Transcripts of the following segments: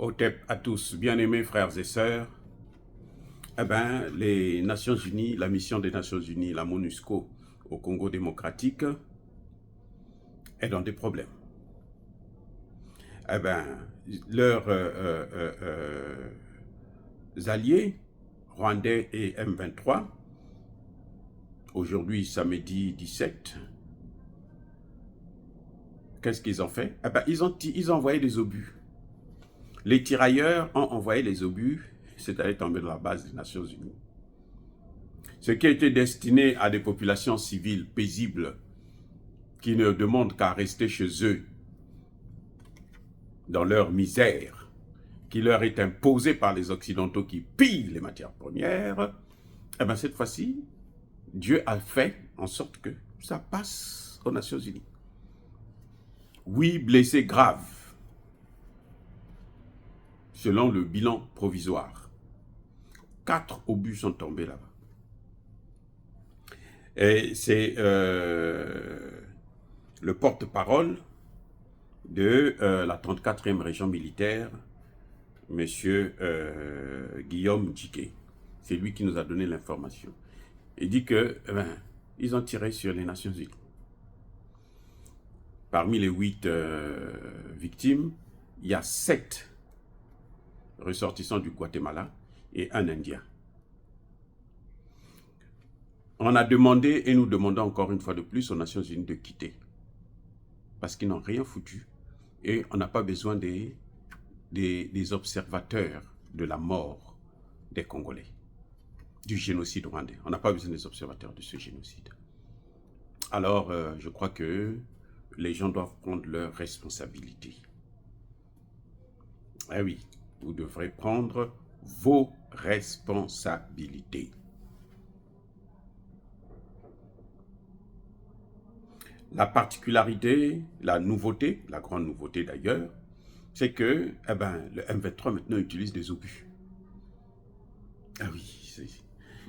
Otep à tous, bien-aimés frères et sœurs, les Nations Unies, la mission des Nations Unies, la MONUSCO au Congo démocratique est dans des problèmes. Leurs alliés, rwandais et M23, aujourd'hui samedi 17, qu'est-ce qu'ils ont fait? Ils ont envoyé des obus. Les tirailleurs ont envoyé les obus, c'est-à-dire tomber dans la base des Nations Unies. Ce qui était destiné à des populations civiles paisibles qui ne demandent qu'à rester chez eux dans leur misère, qui leur est imposée par les Occidentaux qui pillent les matières premières, cette fois-ci, Dieu a fait en sorte que ça passe aux Nations Unies. 8 blessés graves, selon le bilan provisoire. 4 obus sont tombés là-bas. Et c'est le porte-parole de la 34e région militaire, M. Guillaume Djiké. C'est lui qui nous a donné l'information. Il dit que ils ont tiré sur les Nations Unies. Parmi les 8 victimes, il y a 7 ressortissants du Guatemala et un Indien. On a demandé, et nous demandons encore une fois de plus aux Nations Unies de quitter. Parce qu'ils n'ont rien foutu. Et on n'a pas besoin des observateurs de la mort des Congolais, du génocide rwandais. On n'a pas besoin des observateurs de ce génocide. Alors, je crois que les gens doivent prendre leurs responsabilités. Eh oui, vous devrez prendre vos responsabilités. La particularité, la nouveauté, la grande nouveauté d'ailleurs, c'est que le M23 maintenant utilise des obus. Ah oui,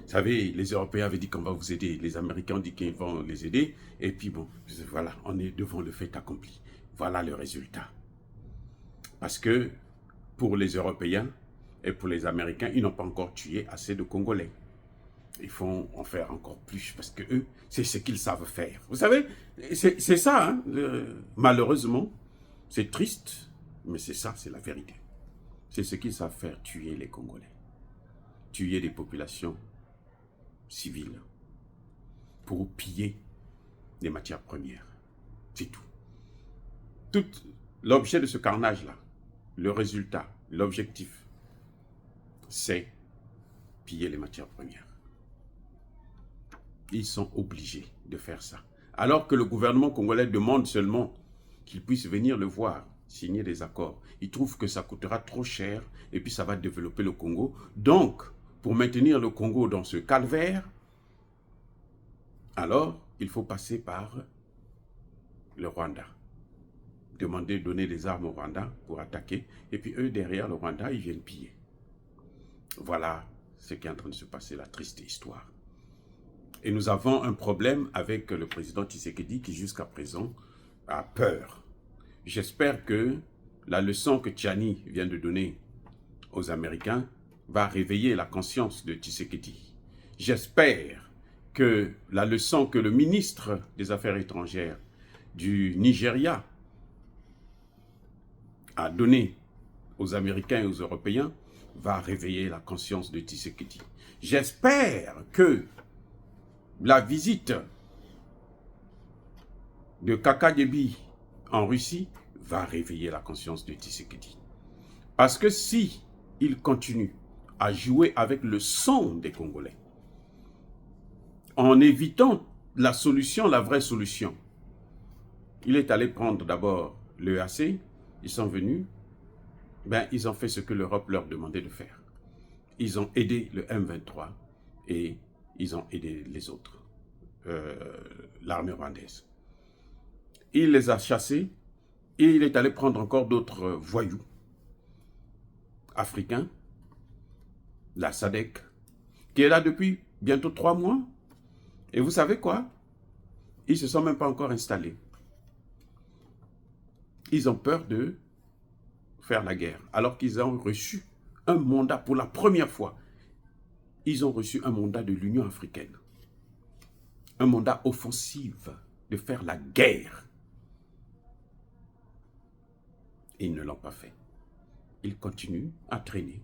vous savez, les Européens avaient dit qu'on va vous aider, les Américains ont dit qu'ils vont les aider, et puis bon, voilà, on est devant le fait accompli. Voilà le résultat. Parce que pour les Européens et pour les Américains, ils n'ont pas encore tué assez de Congolais. Il faut en faire encore plus parce que eux, c'est ce qu'ils savent faire. Vous savez, c'est ça, hein, malheureusement, c'est triste, mais c'est ça, c'est la vérité. C'est ce qu'ils savent faire, tuer les Congolais. Tuer des populations civiles pour piller des matières premières. C'est tout. Tout l'objet de ce carnage-là, le résultat, l'objectif, c'est piller les matières premières. Ils sont obligés de faire ça. Alors que le gouvernement congolais demande seulement qu'ils puissent venir le voir, signer des accords. Ils trouvent que ça coûtera trop cher et puis ça va développer le Congo. Donc, pour maintenir le Congo dans ce calvaire, alors il faut passer par le Rwanda. Demander, donner des armes au Rwanda pour attaquer. Et puis eux, derrière le Rwanda, ils viennent piller. Voilà ce qui est en train de se passer, la triste histoire. Et nous avons un problème avec le président Tshisekedi qui jusqu'à présent a peur. J'espère que la leçon que Tchani vient de donner aux Américains va réveiller la conscience de Tshisekedi. J'espère que la leçon que le ministre des Affaires étrangères du Nigeria a donnée aux Américains et aux Européens va réveiller la conscience de Tshisekedi. J'espère que la visite de Kaka Déby en Russie va réveiller la conscience de Tshisekedi. Parce que si il continue à jouer avec le sang des Congolais, en évitant la solution, la vraie solution, il est allé prendre d'abord l'EAC, ils sont venus, ils ont fait ce que l'Europe leur demandait de faire. Ils ont aidé le M23 et ils ont aidé les autres, l'armée rwandaise. Il les a chassés et il est allé prendre encore d'autres voyous africains, la SADC, qui est là depuis bientôt 3 mois. Et vous savez quoi? Ils ne se sont même pas encore installés. Ils ont peur de faire la guerre, alors qu'ils ont reçu un mandat pour la première fois. Ils ont reçu un mandat de l'Union africaine. Un mandat offensif de faire la guerre. Et ils ne l'ont pas fait. Ils continuent à traîner.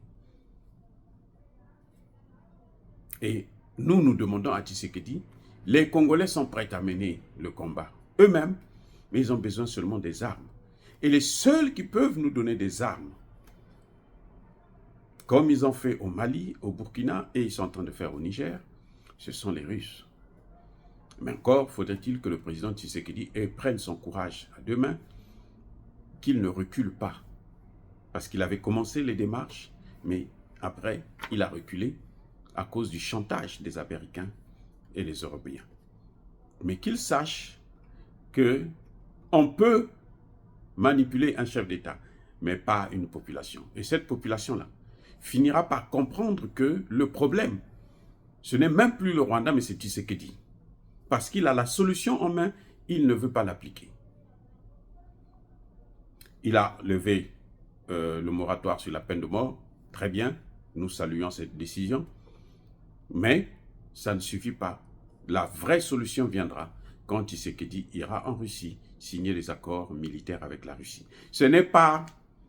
Et nous demandons à Tshisekedi, les Congolais sont prêts à mener le combat eux-mêmes, mais ils ont besoin seulement des armes. Et les seuls qui peuvent nous donner des armes, comme ils ont fait au Mali, au Burkina, et ils sont en train de faire au Niger, ce sont les Russes. Mais encore faudrait-il que le président Tshisekedi prenne son courage à deux mains, qu'il ne recule pas. Parce qu'il avait commencé les démarches, mais après, il a reculé à cause du chantage des Américains et des Européens. Mais qu'il sache qu'on peut manipuler un chef d'État, mais pas une population. Et cette population-là finira par comprendre que le problème, ce n'est même plus le Rwanda, mais c'est Tshisekedi. Parce qu'il a la solution en main, il ne veut pas l'appliquer. Il a levé le moratoire sur la peine de mort, très bien, nous saluons cette décision, mais ça ne suffit pas. La vraie solution viendra quand Tshisekedi ira en Russie signer des accords militaires avec la Russie. Ce n'est pas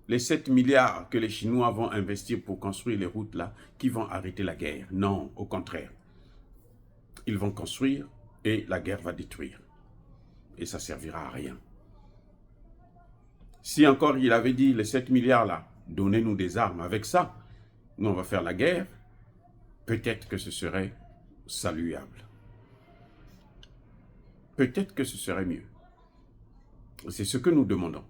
les 7 milliards que les Chinois vont investir pour construire les routes là qui vont arrêter la guerre. Non, au contraire. Ils vont construire et la guerre va détruire. Et ça ne servira à rien. Si encore il avait dit les 7 milliards là, donnez-nous des armes avec ça, nous on va faire la guerre, peut-être que ce serait saluable. Peut-être que ce serait mieux. C'est ce que nous demandons.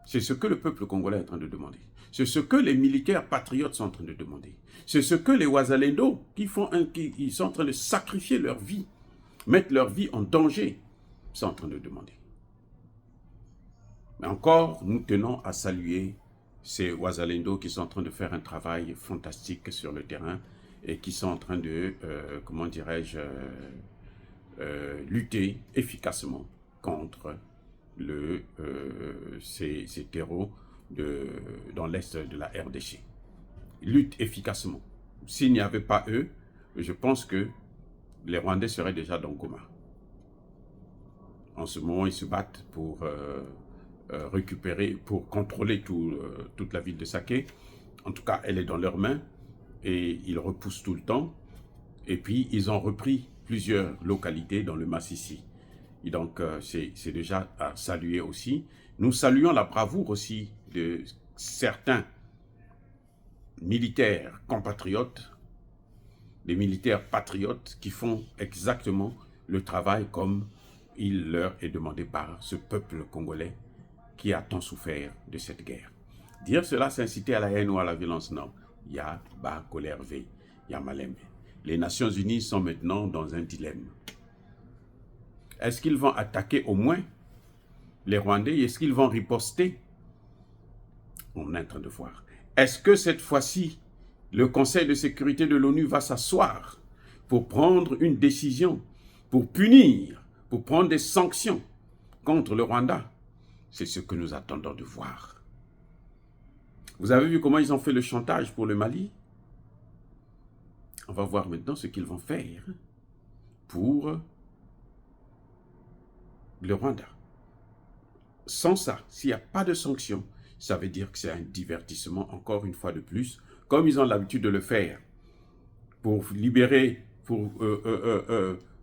C'est ce que le peuple congolais est en train de demander. C'est ce que les militaires patriotes sont en train de demander. C'est ce que les Wazalendo, qui sont en train de sacrifier leur vie, mettre leur vie en danger, sont en train de demander. Mais encore, nous tenons à saluer ces Wazalendo qui sont en train de faire un travail fantastique sur le terrain et qui sont en train de, comment dirais-je, lutter efficacement contre ces terreaux dans l'est de la RDC. Ils luttent efficacement. S'il n'y avait pas eux, je pense que les Rwandais seraient déjà dans Goma. En ce moment, ils se battent pour récupérer, pour contrôler toute la ville de Saké. En tout cas, elle est dans leurs mains et ils repoussent tout le temps. Et puis, ils ont repris plusieurs localités dans le Massissi. Et donc, c'est déjà à saluer aussi. Nous saluons la bravoure aussi de certains militaires compatriotes, des militaires patriotes qui font exactement le travail comme il leur est demandé par ce peuple congolais qui a tant souffert de cette guerre. Dire cela, c'est inciter à la haine ou à la violence, non. Il y a Ba Kolervé, il y a Malembe. Les Nations Unies sont maintenant dans un dilemme. Est-ce qu'ils vont attaquer au moins les Rwandais? Est-ce qu'ils vont riposter? On est en train de voir. Est-ce que cette fois-ci, le Conseil de sécurité de l'ONU va s'asseoir pour prendre une décision, pour punir, pour prendre des sanctions contre le Rwanda? C'est ce que nous attendons de voir. Vous avez vu comment ils ont fait le chantage pour le Mali? On va voir maintenant ce qu'ils vont faire pour le Rwanda. Sans ça, s'il n'y a pas de sanctions, ça veut dire que c'est un divertissement, encore une fois de plus, comme ils ont l'habitude de le faire, pour libérer, pour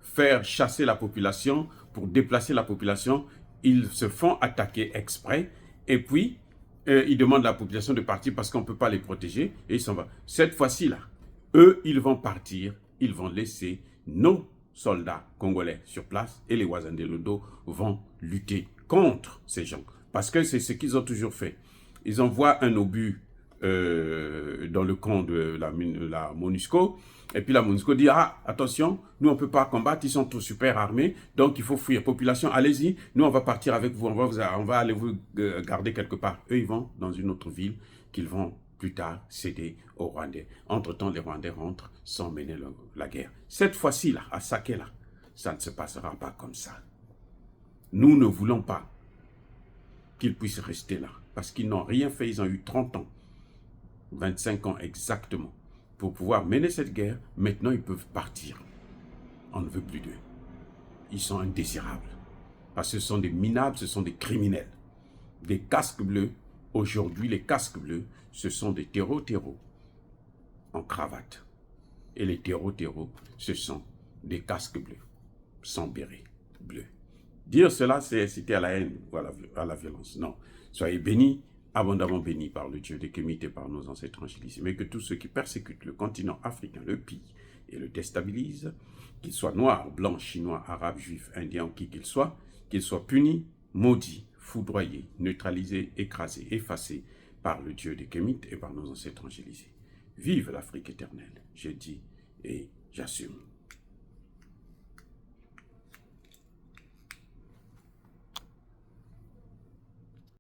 faire chasser la population, pour déplacer la population, ils se font attaquer exprès, et puis ils demandent à la population de partir parce qu'on ne peut pas les protéger, et ils s'en vont. Cette fois-ci, là, eux, ils vont partir, ils vont laisser nos soldats congolais sur place, et les Wazalendo vont lutter contre ces gens. Parce que c'est ce qu'ils ont toujours fait. Ils envoient un obus dans le camp de la MONUSCO, et puis la MONUSCO dit, ah, attention, nous on ne peut pas combattre, ils sont tous super armés, donc il faut fuir. Population, allez-y, nous on va partir avec vous, on va aller vous garder quelque part. Eux, ils vont dans une autre ville qu'ils vont plus tard céder aux Rwandais. Entre-temps, les Rwandais rentrent sans mener la guerre. Cette fois-ci, là, à Saké, là, ça ne se passera pas comme ça. Nous ne voulons pas qu'ils puissent rester là. parce qu'ils n'ont rien fait, ils ont eu 30 ans, 25 ans exactement, pour pouvoir mener cette guerre. Maintenant, ils peuvent partir. On ne veut plus d'eux. Ils sont indésirables. Parce que ce sont des minables, ce sont des criminels. Des casques bleus. Aujourd'hui, les casques bleus, ce sont des terreaux en cravate. Et les terreaux, ce sont des casques bleus, sans béret bleu. Dire cela, c'est inciter à la haine ou à la violence. Non. Soyez bénis, abondamment bénis par le Dieu des Kémites et par nos ancêtres angélisés. Mais que tous ceux qui persécutent le continent africain le pillent et le déstabilisent, qu'ils soient noirs, blancs, chinois, arabes, juifs, indiens ou qui qu'ils soient punis, maudits, foudroyés, neutralisés, écrasés, effacés par le Dieu des Kémites et par nos ancêtres angélisés. Vive l'Afrique éternelle, je dis et j'assume.